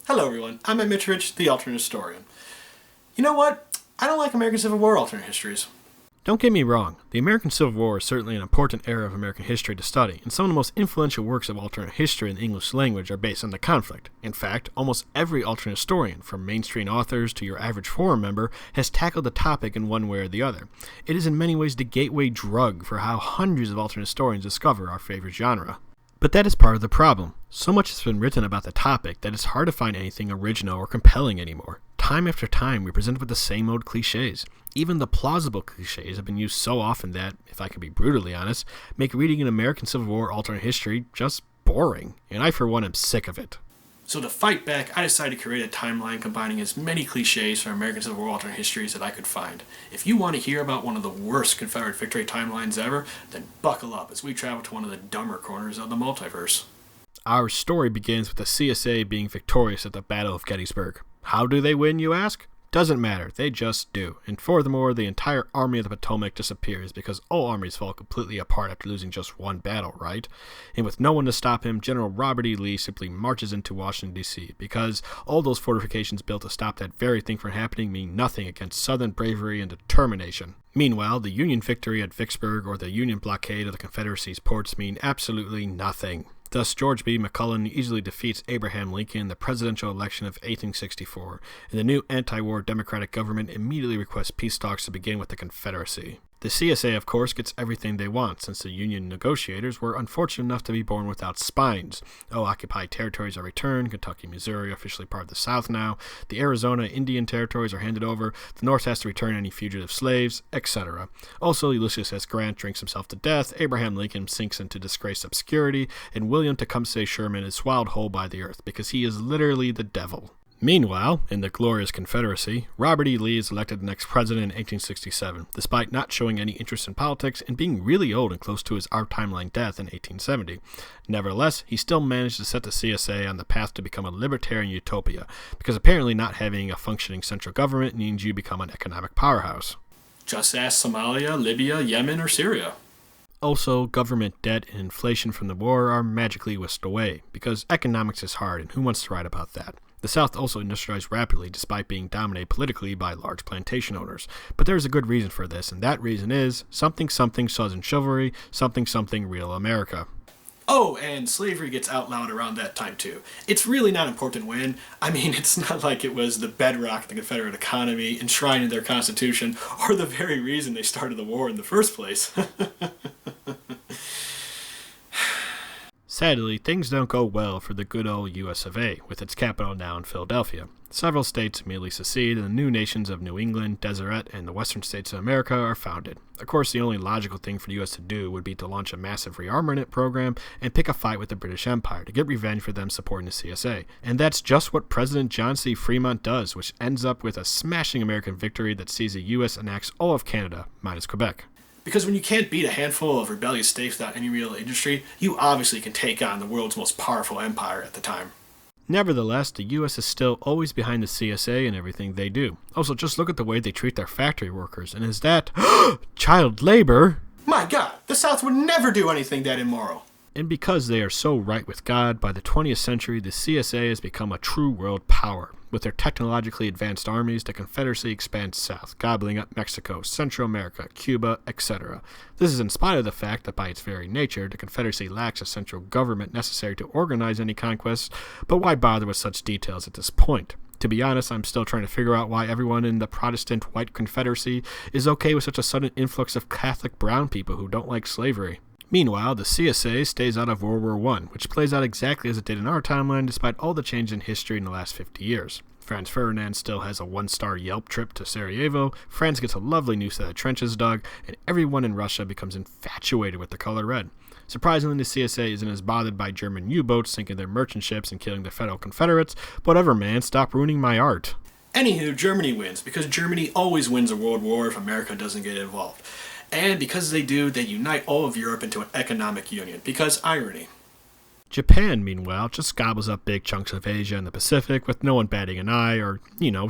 Hello everyone, I'm Ed Mitrovich, the alternate historian. You know what? I don't like American Civil War alternate histories. Don't get me wrong, the American Civil War is certainly an important era of American history to study, and some of the most influential works of alternate history in the English language are based on the conflict. In fact, almost every alternate historian, from mainstream authors to your average forum member, has tackled the topic in one way or the other. It is in many ways the gateway drug for how hundreds of alternate historians discover our favorite genre. But that is part of the problem. So much has been written about the topic that it's hard to find anything original or compelling anymore. Time after time, we're presented with the same old cliches. Even the plausible cliches have been used so often that, if I can be brutally honest, make reading an American Civil War alternate history just boring. And I, for one, am sick of it. So to fight back, I decided to create a timeline combining as many cliches from American Civil War alternate histories that I could find. If you want to hear about one of the worst Confederate victory timelines ever, then buckle up as we travel to one of the dumber corners of the multiverse. Our story begins with the CSA being victorious at the Battle of Gettysburg. How do they win, you ask? Doesn't matter, they just do. And furthermore, the entire Army of the Potomac disappears because all armies fall completely apart after losing just one battle, right? And with no one to stop him, General Robert E. Lee simply marches into Washington, D.C. because all those fortifications built to stop that very thing from happening mean nothing against Southern bravery and determination. Meanwhile, the Union victory at Vicksburg or the Union blockade of the Confederacy's ports mean absolutely nothing. Thus, George B. McClellan easily defeats Abraham Lincoln in the presidential election of 1864, and the new anti-war Democratic government immediately requests peace talks to begin with the Confederacy. The CSA, of course, gets everything they want, since the Union negotiators were unfortunate enough to be born without spines. Occupied territories are returned, Kentucky, Missouri officially part of the South now, the Arizona Indian territories are handed over, the North has to return any fugitive slaves, etc. Also, Ulysses S. Grant drinks himself to death, Abraham Lincoln sinks into disgraced obscurity, and William Tecumseh Sherman is swallowed whole by the earth, because he is literally the devil. Meanwhile, in the glorious Confederacy, Robert E. Lee is elected the next president in 1867, despite not showing any interest in politics and being really old and close to his our timeline death in 1870. Nevertheless, he still managed to set the CSA on the path to become a libertarian utopia, because apparently not having a functioning central government means you become an economic powerhouse. Just ask Somalia, Libya, Yemen, or Syria. Also, government debt and inflation from the war are magically whisked away, because economics is hard and who wants to write about that? The South also industrialized rapidly despite being dominated politically by large plantation owners. But there is a good reason for this, and that reason is something Southern chivalry, something real America. Oh, and slavery gets outlawed around that time too. It's really not important when. I mean, it's not like it was the bedrock of the Confederate economy, enshrined in their Constitution, or the very reason they started the war in the first place. Sadly, things don't go well for the good old US of A, with its capital now in Philadelphia. Several states immediately secede, and the new nations of New England, Deseret, and the western states of America are founded. Of course, the only logical thing for the US to do would be to launch a massive rearmament program and pick a fight with the British Empire to get revenge for them supporting the CSA. And that's just what President John C. Fremont does, which ends up with a smashing American victory that sees the US annex all of Canada, minus Quebec. Because when you can't beat a handful of rebellious states without any real industry, you obviously can take on the world's most powerful empire at the time. Nevertheless, the U.S. is still always behind the CSA in everything they do. Also, just look at the way they treat their factory workers, and is that child labor? My God, the South would never do anything that immoral. And because they are so right with God, by the 20th century, the CSA has become a true world power. With their technologically advanced armies, the Confederacy expands south, gobbling up Mexico, Central America, Cuba, etc. This is in spite of the fact that by its very nature, the Confederacy lacks a central government necessary to organize any conquests, but why bother with such details at this point? To be honest, I'm still trying to figure out why everyone in the Protestant white Confederacy is okay with such a sudden influx of Catholic brown people who don't like slavery. Meanwhile, the CSA stays out of World War I, which plays out exactly as it did in our timeline despite all the change in history in the last 50 years. Franz Ferdinand still has a one-star Yelp trip to Sarajevo, France gets a lovely new set of trenches dug, and everyone in Russia becomes infatuated with the color red. Surprisingly, the CSA isn't as bothered by German U-boats sinking their merchant ships and killing the Federal Confederates. Whatever, man, stop ruining my art. Anywho, Germany wins, because Germany always wins a world war if America doesn't get involved. And because they do, they unite all of Europe into an economic union, because irony. Japan, meanwhile, just gobbles up big chunks of Asia and the Pacific with no one batting an eye or,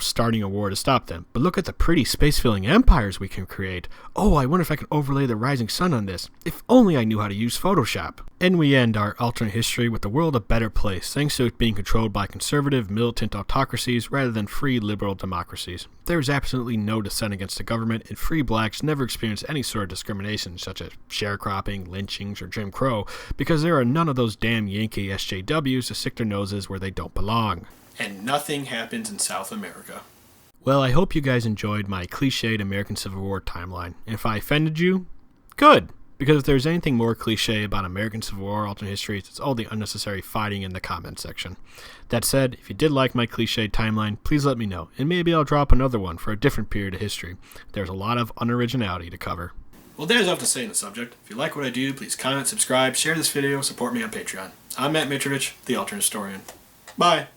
starting a war to stop them. But look at the pretty space-filling empires we can create. Oh, I wonder if I can overlay the rising sun on this. If only I knew how to use Photoshop. And we end our alternate history with the world a better place, thanks to it being controlled by conservative, militant autocracies rather than free liberal democracies. There is absolutely no dissent against the government, and free blacks never experience any sort of discrimination, such as sharecropping, lynchings, or Jim Crow, because there are none of those damn Yankee SJWs to stick their noses where they don't belong. And nothing happens in South America. Well, I hope you guys enjoyed my cliched American Civil War timeline. And if I offended you, good! Because if there's anything more cliche about American Civil War alternate histories, it's all the unnecessary fighting in the comment section. That said, if you did like my cliche timeline, please let me know, and maybe I'll drop another one for a different period of history. There's a lot of unoriginality to cover. Well, there's enough to say on the subject. If you like what I do, please comment, subscribe, share this video, support me on Patreon. I'm Matt Mitrovich, the Alternate Historian. Bye!